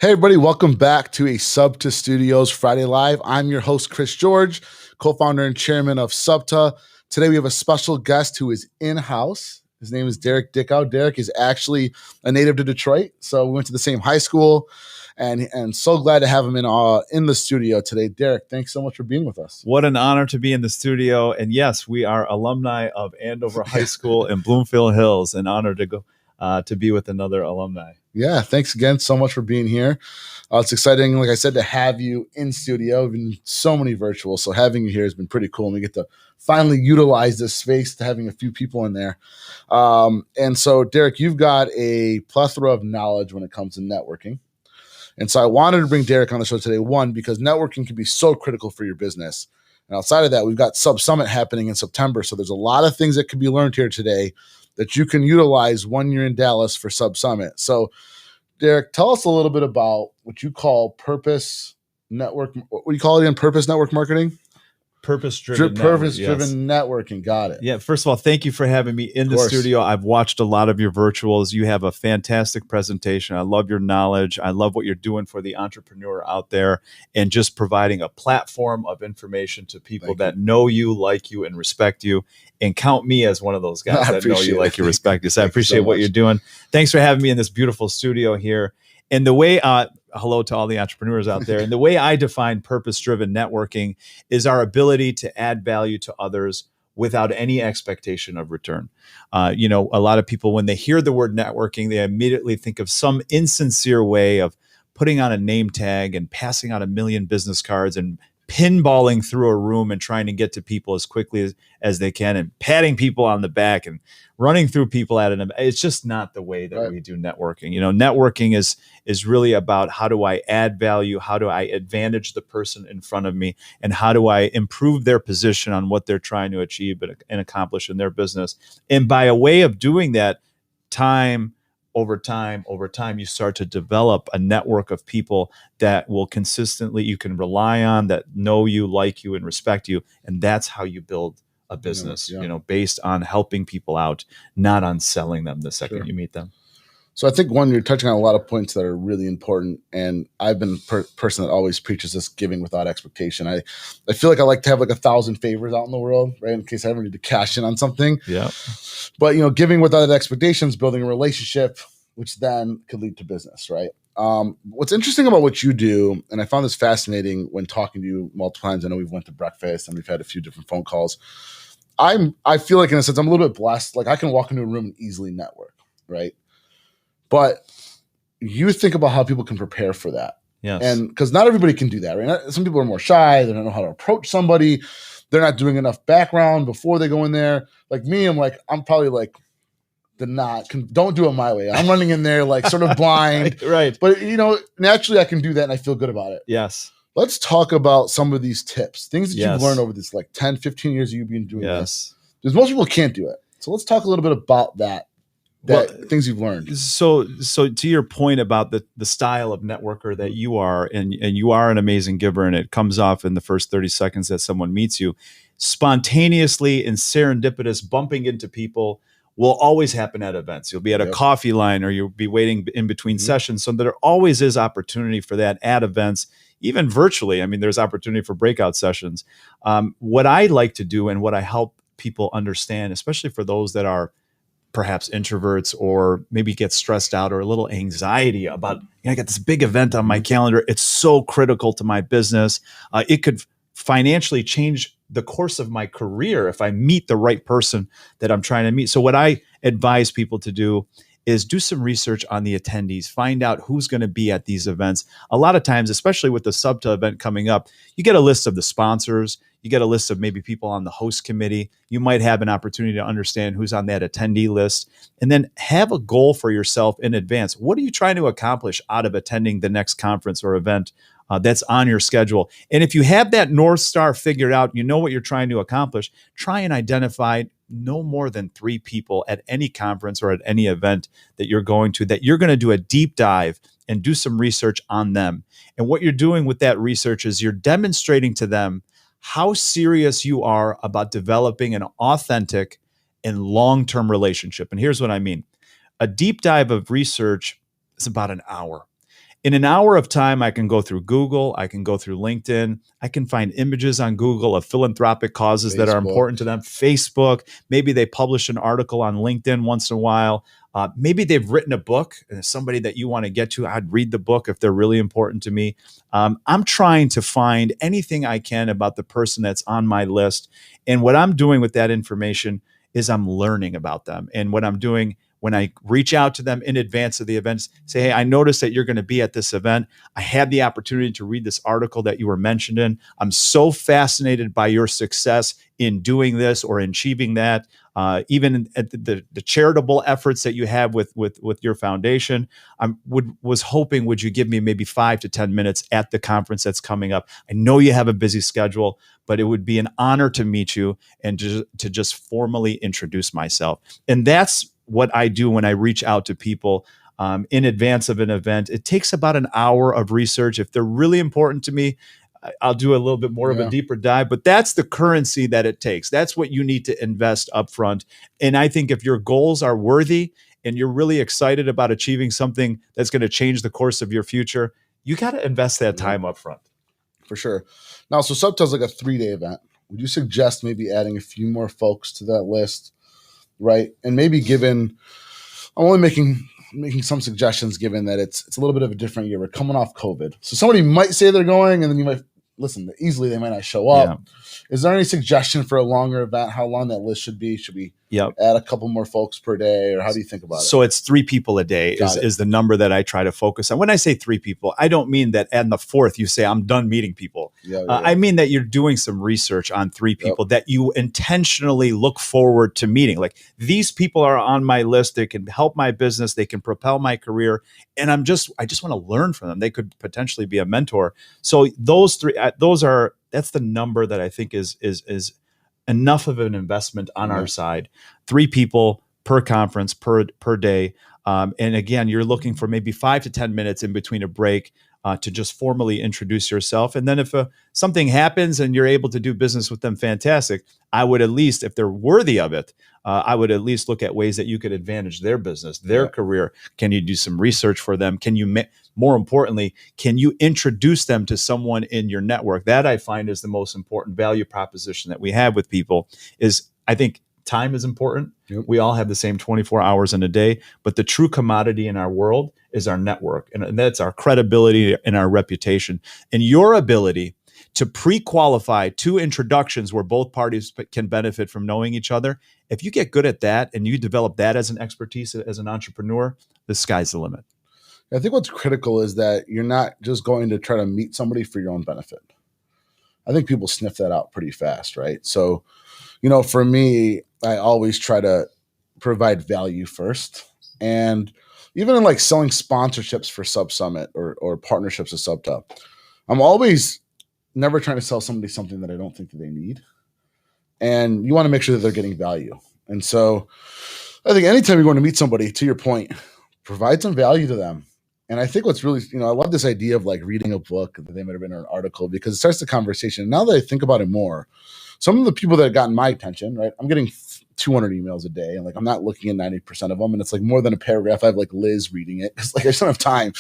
Hey, everybody, welcome back to a SUBTA Studios Friday Live. I'm your host, Chris George, co-founder and chairman of SUBTA. Today, we have a special guest who is in-house. His name is Dickow. Derek is actually a native to Detroit, so we went to the same high school, and so glad to have him in the studio today. Derek, thanks so much for being with us. What an honor to be in the studio. And yes, we are alumni of Andover High School in Bloomfield Hills. An honor to go to be with another alumni. Yeah, thanks again so much for being here. It's exciting, like I said, to have you in studio. We've been so many virtual, so having you here has been pretty cool. And we get to finally utilize this space to having a few people in there. And so, Derek, you've got a plethora of knowledge when it comes to networking. And so I wanted to bring Derek on the show today, one, because networking can be so critical for your business. And outside of that, we've got Sub Summit happening in September. So there's a lot of things that can be learned here today that you can utilize when you're in Dallas for Sub Summit. So, Derek, tell us a little bit about what you call purpose network. What do you call it again? Purpose network marketing? Purpose-driven networking. Got it. Yeah. First of all, thank you for having me in the studio. I've watched a lot of your virtuals. You have a fantastic presentation. I love your knowledge. I love what you're doing for the entrepreneur out there and just providing a platform of information to people that know you, like you, and respect you. And count me as one of those guys that know you, like you, respect you. So I appreciate what you're doing. Thanks for having me in this beautiful studio here. And the way, hello to all the entrepreneurs out there. And the way I define purpose-driven networking is our ability to add value to others without any expectation of return. A lot of people, when they hear the word networking, they immediately think of some insincere way of putting on a name tag and passing out 1 million business cards and pinballing through a room and trying to get to people as quickly as they can and patting people on the back and running through people at an. It's just not the way that we do networking. Networking is really about how do I add value? How do I advantage the person in front of me? And how do I improve their position on what they're trying to achieve and accomplish in their business? And by a way of doing that, over time, you start to develop a network of people that will consistently, you can rely on, that know you, like you, and respect you. And that's how you build a business, based on helping people out, not on selling them the second you meet them. So I think, one, you're touching on a lot of points that are really important. And I've been a person that always preaches this giving without expectation. I feel like I like to have like 1,000 favors out in the world, right? In case I ever need to cash in on something. Yeah. But, giving without expectations, building a relationship, which then could lead to business, right? What's interesting about what you do, and I found this fascinating when talking to you multiple times. I know we've went to breakfast and we've had a few different phone calls. I feel like, in a sense, I'm a little bit blessed. Like, I can walk into a room and easily network, right? But you think about how people can prepare for that. Yes. And because not everybody can do that, right? Some people are more shy. They don't know how to approach somebody. They're not doing enough background before they go in there. Like me, I'm probably like, don't do it my way. I'm running in there like sort of blind. Right. But, naturally I can do that and I feel good about it. Yes. Let's talk about some of these tips, things that you've learned over this like 10, 15 years you've been doing this. Because most people can't do it. So let's talk a little bit about that things you've learned. So to your point about the style of networker that you are, and you are an amazing giver, and it comes off in the first 30 seconds that someone meets you, spontaneously and serendipitous bumping into people will always happen at events. You'll be at a coffee line, or you'll be waiting in between sessions. So there always is opportunity for that at events, even virtually. I mean, there's opportunity for breakout sessions. What I like to do, and what I help people understand, especially for those that are perhaps introverts or maybe get stressed out or a little anxiety about, I got this big event on my calendar. It's so critical to my business. It could financially change the course of my career if I meet the right person that I'm trying to meet. So what I advise people to do is do some research on the attendees, find out who's going to be at these events. A lot of times, especially with the SUBTA event coming up, you get a list of the sponsors, you get a list of maybe people on the host committee. You might have an opportunity to understand who's on that attendee list, and then have a goal for yourself in advance. What are you trying to accomplish out of attending the next conference or event that's on your schedule? And if you have that North Star figured out, you know what you're trying to accomplish, try and identify no more than 3 people at any conference or at any event that you're going to, that you're going to do a deep dive and do some research on them. And what you're doing with that research is you're demonstrating to them how serious you are about developing an authentic and long-term relationship. And here's what I mean. A deep dive of research is about an hour. In an hour of time, I can go through Google, I can go through LinkedIn, I can find images on Google of philanthropic causes that are important to them. Facebook, maybe they publish an article on LinkedIn once in a while. Maybe they've written a book, and it's somebody that you want to get to. I'd read the book if they're really important to me. I'm trying to find anything I can about the person that's on my list. And what I'm doing with that information is I'm learning about them. And what I'm doing when I reach out to them in advance of the events, say, hey, I noticed that you're going to be at this event. I had the opportunity to read this article that you were mentioned in. I'm so fascinated by your success in doing this or in achieving that. Even at the charitable efforts that you have with your foundation, was hoping, would you give me maybe 5 to 10 minutes at the conference that's coming up? I know you have a busy schedule, but it would be an honor to meet you and to just formally introduce myself. And that's what I do when I reach out to people in advance of an event. It takes about an hour of research. If they're really important to me, I'll do a little bit more of a deeper dive, but that's the currency that it takes. That's what you need to invest upfront. And I think if your goals are worthy and you're really excited about achieving something that's going to change the course of your future, you got to invest that time upfront. For sure. Now, so SUBTA is like a 3-day event. Would you suggest maybe adding a few more folks to that list, right? And maybe I'm only making some suggestions given that it's a little bit of a different year. We're coming off COVID. So somebody might say they're going, and then you might listen, easily they might not show up. Yeah. Is there any suggestion for a longer event, how long that list should be? Should we add a couple more folks per day, or how do you think about it? So it's 3 people a day is the number that I try to focus on. When I say 3 people, I don't mean that on the 4th you say, I'm done meeting people. I mean that you're doing some research on 3 people that you intentionally look forward to meeting. Like, these people are on my list. They can help my business. They can propel my career. And I just want to learn from them. They could potentially be a mentor. So those 3, that's the number that I think is enough of an investment on our side. 3 people per conference per day. And again, you're looking for maybe 5 to 10 minutes in between a break to just formally introduce yourself. And then if something happens and you're able to do business with them, fantastic. I would at least, if they're worthy of it, I would at least look at ways that you could advantage their business, their career. Can you do some research for them? Can you, more importantly, can you introduce them to someone in your network? That I find is the most important value proposition that we have with people. Is, I think, time is important. We all have the same 24 hours in a day, but the true commodity in our world is our network. And that's our credibility and our reputation. And your ability to pre-qualify 2 introductions where both parties can benefit from knowing each other. If you get good at that and you develop that as an expertise as an entrepreneur, the sky's the limit. I think what's critical is that you're not just going to try to meet somebody for your own benefit. I think people sniff that out pretty fast, right? So, for me, I always try to provide value first. And even in like selling sponsorships for Sub Summit or partnerships with SUBTA, I'm always never trying to sell somebody something that I don't think that they need. And you want to make sure that they're getting value. And so I think anytime you're going to meet somebody, to your point, provide some value to them. And I think what's really, I love this idea of like reading a book that they might have been in an article, because it starts the conversation. Now that I think about it more, some of the people that have gotten my attention, right? I'm getting 200 emails a day, and like I'm not looking at 90% of them, and it's like more than a paragraph. I have like Liz reading it. It's like I just don't have time.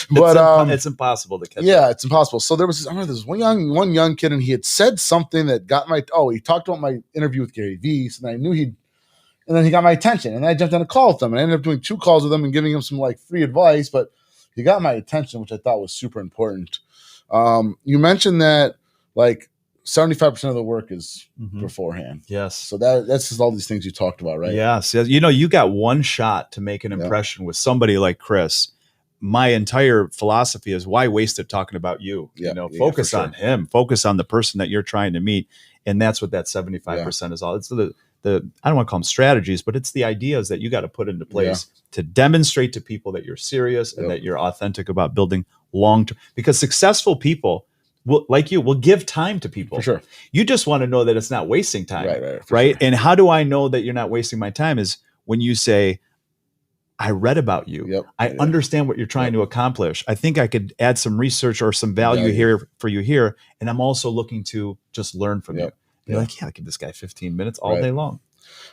But it's impossible to catch. Yeah, it's impossible. So there was this one young kid, and he had said something that got he talked about my interview with Gary Vee, so then I knew and then he got my attention, and then I jumped on a call with him, and I ended up doing 2 calls with him and giving him some like free advice, but he got my attention, which I thought was super important. You mentioned that like 75% of the work is beforehand. Yes. So that's just all these things you talked about, right? Yes. You got one shot to make an impression with somebody like Chris. My entire philosophy is, why waste it talking about you? Focus on him, focus on the person that you're trying to meet. And that's what that 75% is all. It's the I don't want to call them strategies, but it's the ideas that you got to put into place to demonstrate to people that you're serious and that you're authentic about building long-term, because successful people will give time to people. For sure. You just want to know that it's not wasting time. Right. Sure. And how do I know that you're not wasting my time is when you say, I read about you. I understand what you're trying to accomplish. I think I could add some research or some value here for you here. And I'm also looking to just learn from you. You're like, I'll give this guy 15 minutes all day long.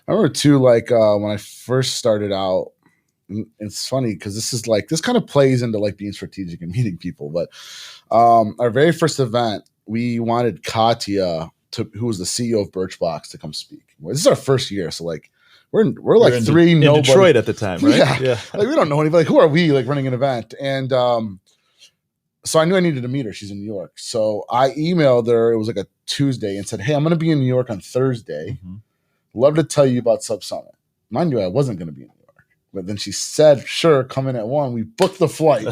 I remember too, like when I first started out, it's funny because this kind of plays into like being strategic and meeting people. But our very first event, we wanted Katya who was the CEO of Birchbox, to come speak. This is our first year, so like we're like in three in nobody. Detroit at the time, right? Yeah. Like we don't know anybody. Like who are we? Like running an event, and so I knew I needed to meet her. She's in New York, so I emailed her. It was like a Tuesday, and said, "Hey, I'm going to be in New York on Thursday. Love to tell you about Sub Summit." Mind you, I wasn't going to be in New York, but then she said, "Sure, come in at 1." We booked the flight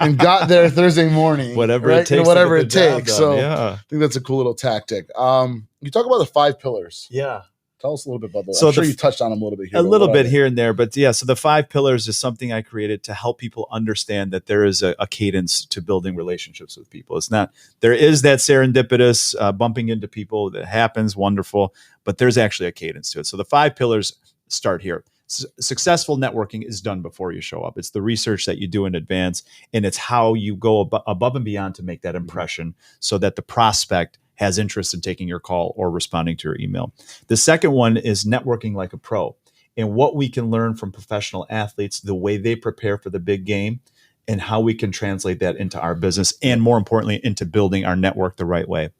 and got there Thursday morning. Whatever it takes. Whatever it takes. So yeah. I think that's a cool little tactic. You talk about the 5 pillars. Yeah. Tell us a little bit about those. So I'm sure you touched on them a little bit here. A little bit here and there, but yeah. So the 5 pillars is something I created to help people understand that there is a cadence to building relationships with people. It's not, there is that serendipitous bumping into people that happens, wonderful, but there's actually a cadence to it. So the 5 pillars start here. Successful networking is done before you show up. It's the research that you do in advance, and it's how you go above and beyond to make that impression so that the prospect has interest in taking your call or responding to your email. The second one is networking like a pro, and what we can learn from professional athletes, the way they prepare for the big game, and how we can translate that into our business, and more importantly, into building our network the right way.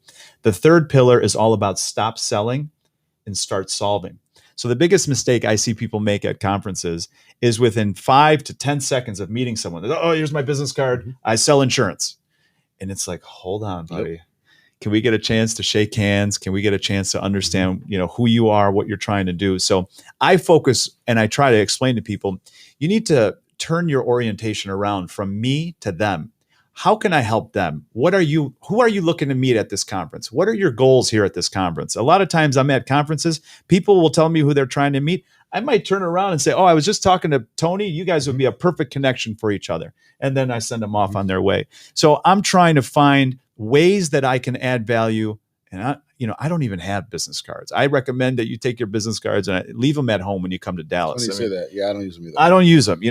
The third pillar is all about stop selling and start solving. So the biggest mistake I see people make at conferences is within 5 to 10 seconds of meeting someone, "Oh, here's my business card. I sell insurance." And it's like, hold on, buddy. Yep. Can we get a chance to shake hands? Can we get a chance to understand, who you are, what you're trying to do? So I focus and I try to explain to people, you need to turn your orientation around from me to them. How can I help them? Who are you looking to meet at this conference? What are your goals here at this conference? A lot of times I'm at conferences, people will tell me who they're trying to meet. I might turn around and say, "Oh, I was just talking to Tony. You guys would be a perfect connection for each other." And then I send them off on their way. So I'm trying to find ways that I can add value. And I don't even have business cards. I recommend that you take your business cards and leave them at home when you come to Dallas. When you say that, yeah, I don't use them either. I don't use them.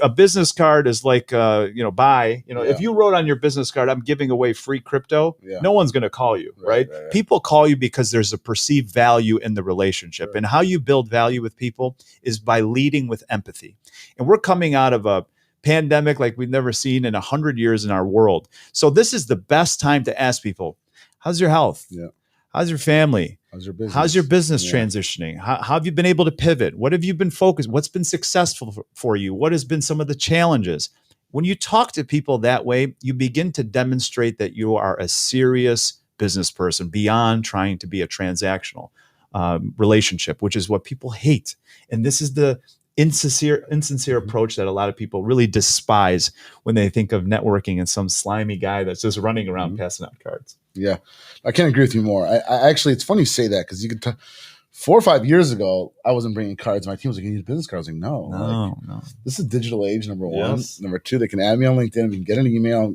A business card is like, buy. If you wrote on your business card, "I'm giving away free crypto," no one's going to call you, right? People call you because there's a perceived value in the relationship. Sure. And how you build value with people is by leading with empathy. And we're coming out of a pandemic like we've never seen in 100 years in our world. So this is the best time to ask people, how's your health? Yeah. How's your family? How's your business transitioning? How have you been able to pivot? What have you been focused? What's been successful for you? What has been some of the challenges? When you talk to people that way, you begin to demonstrate that you are a serious business person beyond trying to be a transactional relationship, which is what people hate. And this is the insincere approach that a lot of people really despise when they think of networking and some slimy guy that's just running around passing out cards. Yeah, I can't agree with you more. I actually, it's funny you say that because you could 4 or 5 years ago, I wasn't bringing cards. My team was like, "You need a business card." I was like, no. This is digital age, number one. Yes. Number two, they can add me on LinkedIn. We can get an email.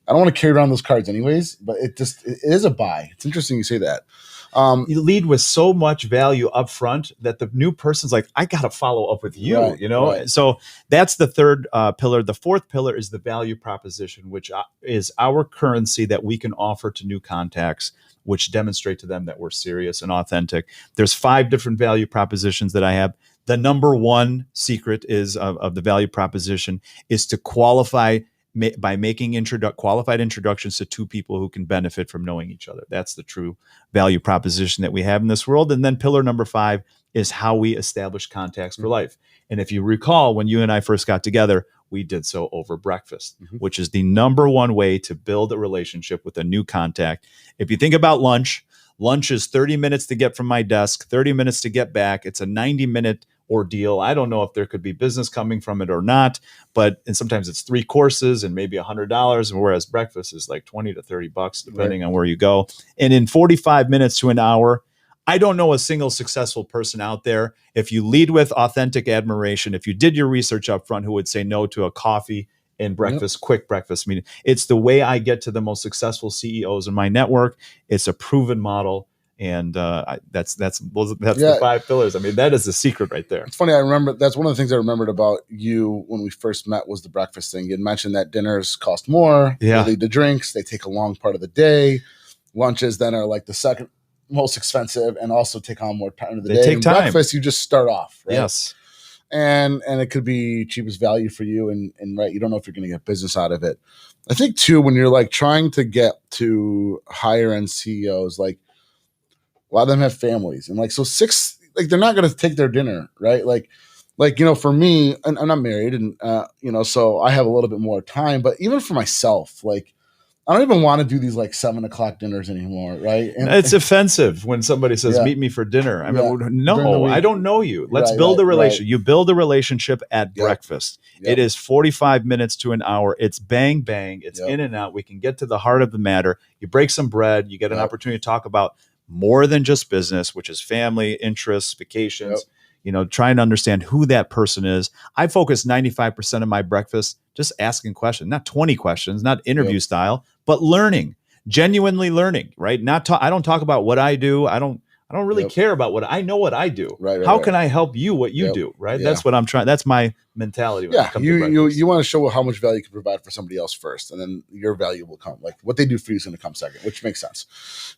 I don't want to carry around those cards anyways, but it is a buy. It's interesting you say that. You lead with so much value up front that the new person's like, "I got to follow up with you," Right. So that's the third pillar. The fourth pillar is the value proposition, which is our currency that we can offer to new contacts, which demonstrate to them that we're serious and authentic. There's 5 different value propositions that I have. The number one secret is of the value proposition is to qualify by making qualified introductions to 2 people who can benefit from knowing each other. That's the true value proposition that we have in this world. And then pillar number 5 is how we establish contacts for life. And if you recall, when you and I first got together, we did so over breakfast, which is the number one way to build a relationship with a new contact. If you think about lunch is 30 minutes to get from my desk, 30 minutes to get back. It's a 90-minute ordeal. I don't know if there could be business coming from it or not, and sometimes it's 3 courses and maybe $100, whereas breakfast is like $20 to $30, depending on where you go. And in 45 minutes to an hour, I don't know a single successful person out there, if you lead with authentic admiration, if you did your research up front, who would say no to a coffee and breakfast, quick breakfast meeting. It's the way I get to the most successful CEOs in my network. It's a proven model. And that's the 5 pillars. I mean, that is the secret right there. It's funny. I remember that's one of the things I remembered about you when we first met was the breakfast thing. You had mentioned that dinners cost more. Yeah. They lead to drinks. They take a long part of the day. Lunches then are like the second most expensive and also take on more time of the day. Take time. Breakfast, you just start off. Right? Yes. and it could be cheapest value for you, and right, you don't know if you're going to get business out of it. I think too, when you're like trying to get to higher end CEOs, like a lot of them have families, and like, so six, like they're not going to take their dinner, right? Like, for me, and I'm not married, and so I have a little bit more time, but even for myself, like, I don't even want to do these like 7 o'clock dinners anymore, right? And it's offensive when somebody says, "Meet me for dinner." I mean, no, I don't know you. Let's build a relationship. You build a relationship at breakfast. It is 45 minutes to an hour. It's bang, bang. It's in and out. We can get to the heart of the matter. You break some bread. You get an opportunity to talk about more than just business, which is family, interests, vacations. Trying to understand who that person is. I focus 95% of my breakfast just asking questions, not 20 questions, not interview style, but learning, genuinely learning, right? I don't talk about what I do. I don't really care about what I know what I do. How can I help you what you do, right? That's what I'm trying. That's my mentality. You want to show how much value you can provide for somebody else first, and then your value will come. Like what they do for you is going to come second, which makes sense.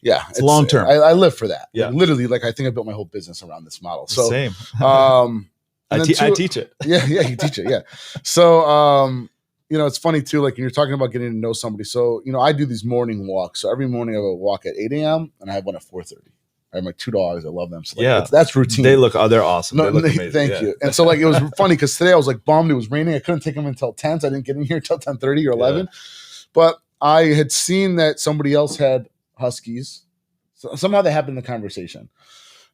Yeah. It's long term. I live for that. Yeah. Like, literally, like I think I built my whole business around this model. So same. I teach it. Yeah. You teach it. Yeah. So, it's funny too, like you're talking about getting to know somebody. So, I do these morning walks. So every morning I have a walk at 8 a.m. and I have one at 4:30. I have my 2 dogs. I love them. So that's routine. They're awesome. No, they look amazing. Thank you. And so like, it was funny because today I was like bummed. It was raining. I couldn't take them until 10. So I didn't get in here until 10:30 or 11. But I had seen that somebody else had huskies. So somehow they happened in the conversation.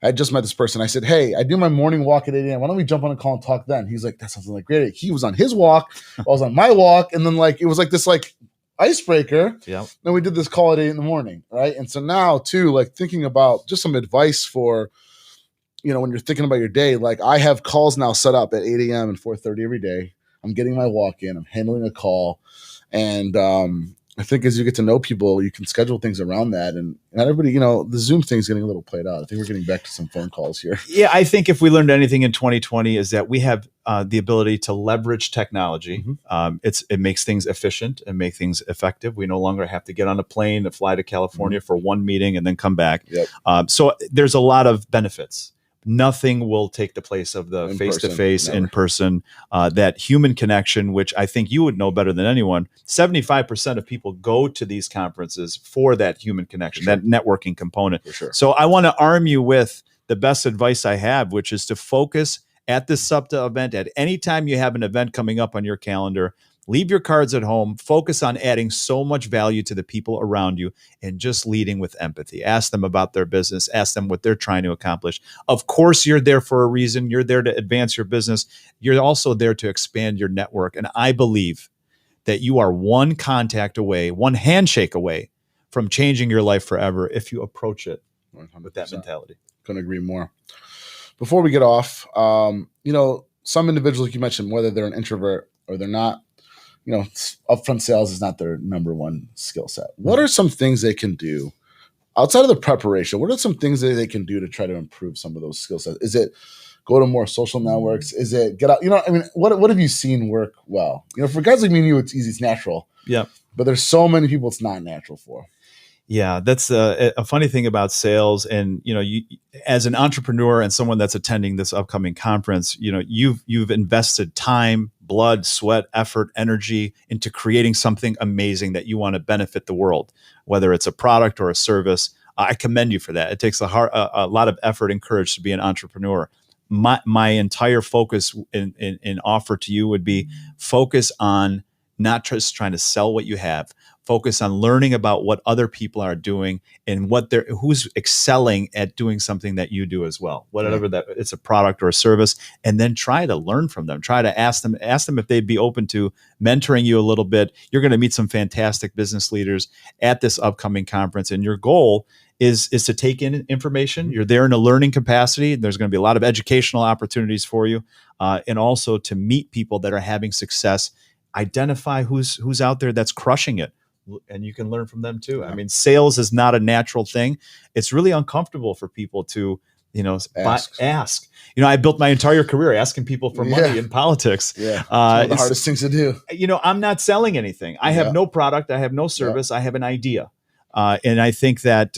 I had just met this person. I said, "Hey, I do my morning walk at 8 a.m. Why don't we jump on a call and talk then?" He's like, "That sounds like great." He was on his walk. I was on my walk. And then like, it was like this like icebreaker. Yeah. Then we did this call at 8 a.m. Right. And so now too, like thinking about just some advice for, when you're thinking about your day, like I have calls now set up at 8 a.m. and 4:30 every day. I'm getting my walk in, I'm handling a call. And, I think as you get to know people, you can schedule things around that. And not everybody, the Zoom thing is getting a little played out. I think we're getting back to some phone calls here. Yeah, I think if we learned anything in 2020 is that we have the ability to leverage technology. Mm-hmm. It makes things efficient and make things effective. We no longer have to get on a plane to fly to California for one meeting and then come back. Yep. So there's a lot of benefits. Nothing will take the place of the face-to-face, in-person, that human connection, which I think you would know better than anyone. 75% of people go to these conferences for that human connection, that networking component. For sure. So I want to arm you with the best advice I have, which is to focus at this SUBTA event. At any time you have an event coming up on your calendar, leave your cards at home, focus on adding so much value to the people around you, and just leading with empathy. Ask them about their business, ask them what they're trying to accomplish. Of course, you're there for a reason. You're there to advance your business. You're also there to expand your network. And I believe that you are one contact away, one handshake away from changing your life forever if you approach it 100%. With that mentality. Couldn't agree more. Before we get off, some individuals, like you mentioned, whether they're an introvert or they're not, upfront sales is not their number one skill set. What are some things they can do outside of the preparation? What are some things that they can do to try to improve some of those skill sets? Is it go to more social networks? Is it get out? What have you seen work well? For guys like me and you, it's easy, it's natural. Yeah. But there's so many people it's not natural for. Yeah, that's a funny thing about sales. And, you as an entrepreneur and someone that's attending this upcoming conference, you've invested time, blood, sweat, effort, energy into creating something amazing that you want to benefit the world, whether it's a product or a service. I commend you for that. It takes a lot of effort and courage to be an entrepreneur. My entire focus in offer to you would be focus on not just trying to sell what you have. Focus on learning about what other people are doing and who's excelling at doing something that you do as well, whatever that it's a product or a service, and then try to learn from them. Try to ask them if they'd be open to mentoring you a little bit. You're going to meet some fantastic business leaders at this upcoming conference, and your goal is to take in information. You're there in a learning capacity. There's going to be a lot of educational opportunities for you, and also to meet people that are having success. Identify who's out there that's crushing it. And you can learn from them too. I mean, sales is not a natural thing. It's really uncomfortable for people to, ask. I built my entire career asking people for money in politics. Yeah, it's one of the hardest things to do. I'm not selling anything. I have no product. I have no service. I have an idea. And I think that,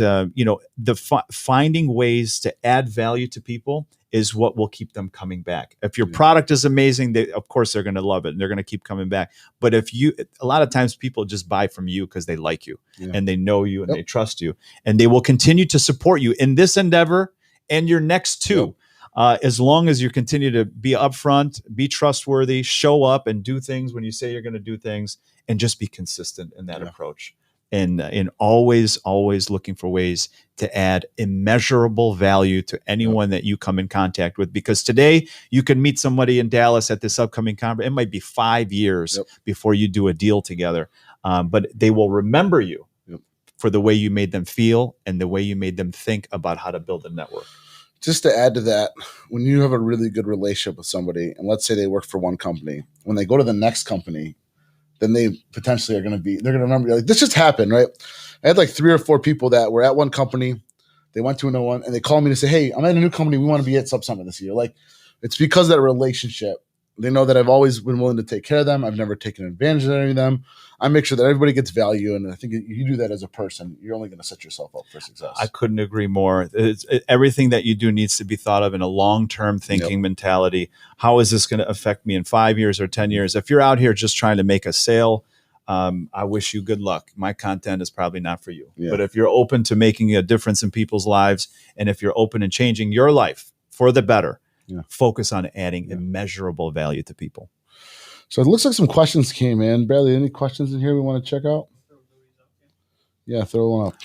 finding ways to add value to people is what will keep them coming back. If your product is amazing, of course they're going to love it and they're going to keep coming back. But a lot of times people just buy from you because they like you and they know you and they trust you, and they will continue to support you in this endeavor and your next two. As long as you continue to be upfront, be trustworthy, show up and do things when you say you're going to do things, and just be consistent in that approach. And always looking for ways to add immeasurable value to anyone that you come in contact with. Because today you can meet somebody in Dallas at this upcoming conference. It might be 5 years before you do a deal together, but they will remember you for the way you made them feel and the way you made them think about how to build a network. Just to add to that, when you have a really good relationship with somebody, and let's say they work for one company, when they go to the next company, then they potentially they're going to remember, like, this just happened, right? I had like 3 or 4 people that were at one company, they went to another one, and they called me to say, hey, I'm at a new company, we want to be at Sub Summit this year. Like, it's because of that relationship. They know that I've always been willing to take care of them. I've never taken advantage of any of them. I make sure that everybody gets value, and I think you do that as a person, you're only going to set yourself up for success. I couldn't agree more. Everything that you do needs to be thought of in a long-term thinking mentality. How is this going to affect me in 5 years or 10 years? If you're out here just trying to make a sale, I wish you good luck. My content is probably not for you. But if you're open to making a difference in people's lives, and if you're open and changing your life for the better, focus on adding immeasurable value to people. So it looks like some questions came in. Bradley, any questions in here we want to check out? Yeah, throw one up.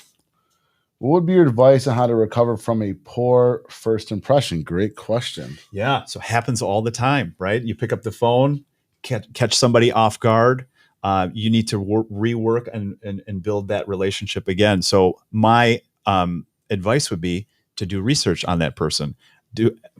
What would be your advice on how to recover from a poor first impression? Great question. Yeah, so it happens all the time, right? You pick up the phone, catch somebody off guard. You need to rework and build that relationship again. So my advice would be to do research on that person.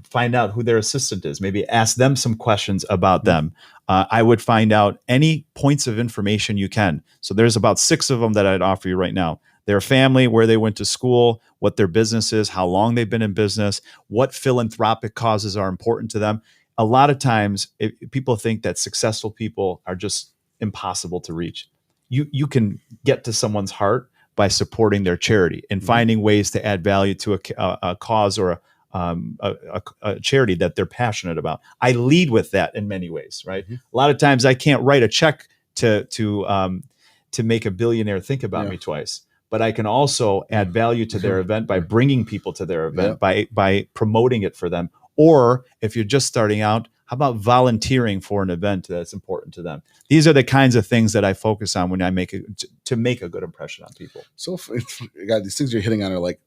Find out who their assistant is. Maybe ask them some questions about them. I would find out any points of information you can. So there's about 6 of them that I'd offer you right now. Their family, where they went to school, what their business is, how long they've been in business, what philanthropic causes are important to them. A lot of times people think that successful people are just impossible to reach. You can get to someone's heart by supporting their charity and finding ways to add value to a cause or a charity that they're passionate about. I lead with that in many ways, right? A lot of times I can't write a check to make a billionaire think about me twice, but I can also add value to their event by bringing people to their event, by promoting it for them. Or if you're just starting out, how about volunteering for an event that's important to them? These are the kinds of things that I focus on when I make to make a good impression on people. So God, these things you're hitting on are like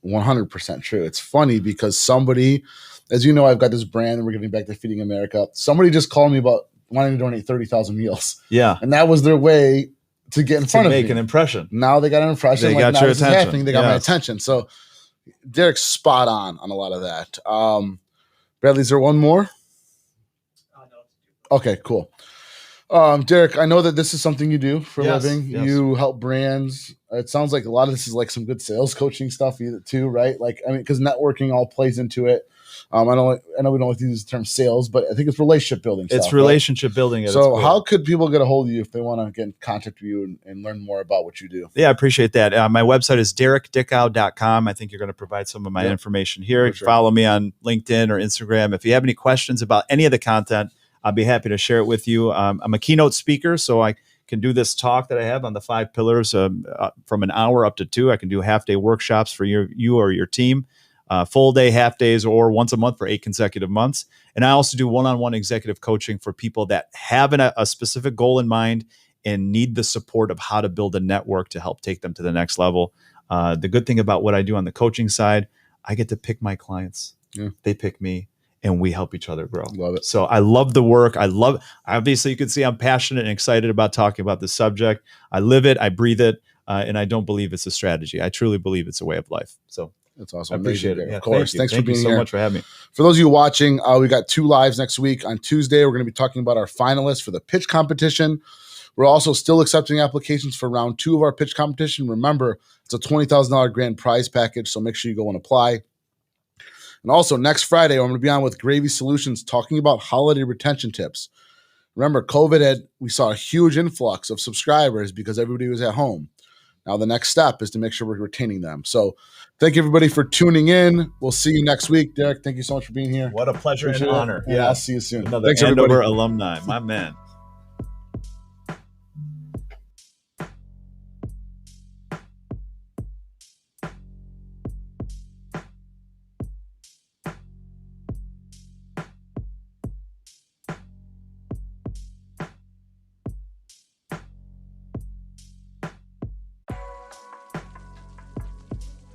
100% true. It's funny because somebody, as you know, I've got this brand and we're giving back to Feeding America. Somebody just called me about wanting to donate 30,000 meals. Yeah. And that was their way to get in front of me. Make an impression. Now they got an impression. They like, got now your this attention. Is happening. They got my attention. So Derek's spot on a lot of that. Bradley, is there one more? Okay, cool. Derek, I know that this is something you do for a living. Yes. You help brands. It sounds like a lot of this is like some good sales coaching stuff too, right? Like, I mean, because networking all plays into it. I know we don't like to use the term sales, but I think it's relationship building. It's relationship building. So how could people get a hold of you if they want to get in contact with you and learn more about what you do? Yeah, I appreciate that. My website is derekdickow.com. I think you're going to provide some of my information here. Sure. Follow me on LinkedIn or Instagram. If you have any questions about any of the content, I'll be happy to share it with you. I'm a keynote speaker, so I can do this talk that I have on the 5 pillars from an hour up to 2. I can do half-day workshops for you or your team, full day, half days, or once a month for 8 consecutive months. And I also do one-on-one executive coaching for people that have a specific goal in mind and need the support of how to build a network to help take them to the next level. The good thing about what I do on the coaching side, I get to pick my clients. Yeah. They pick me. And we help each other grow. Love it. So I love the work. Obviously you can see I'm passionate and excited about talking about this subject. I live it, I breathe it, and I don't believe it's a strategy. I truly believe it's a way of life. So that's awesome. I appreciate it. Of course. Thanks for being here. Thank you so much for having me. For those of you watching, we got 2 lives next week. On Tuesday, we're going to be talking about our finalists for the pitch competition. We're also still accepting applications for round 2 of our pitch competition. Remember, it's a $20,000 grand prize package, so make sure you go and apply. And also next Friday, I'm going to be on with Gravy Solutions talking about holiday retention tips. Remember, we saw a huge influx of subscribers because everybody was at home. Now the next step is to make sure we're retaining them. So thank you everybody for tuning in. We'll see you next week. Derek, thank you so much for being here. What a pleasure and honor. Yeah, I'll see you soon. Another Thanks, Andover everybody. alumni, my man.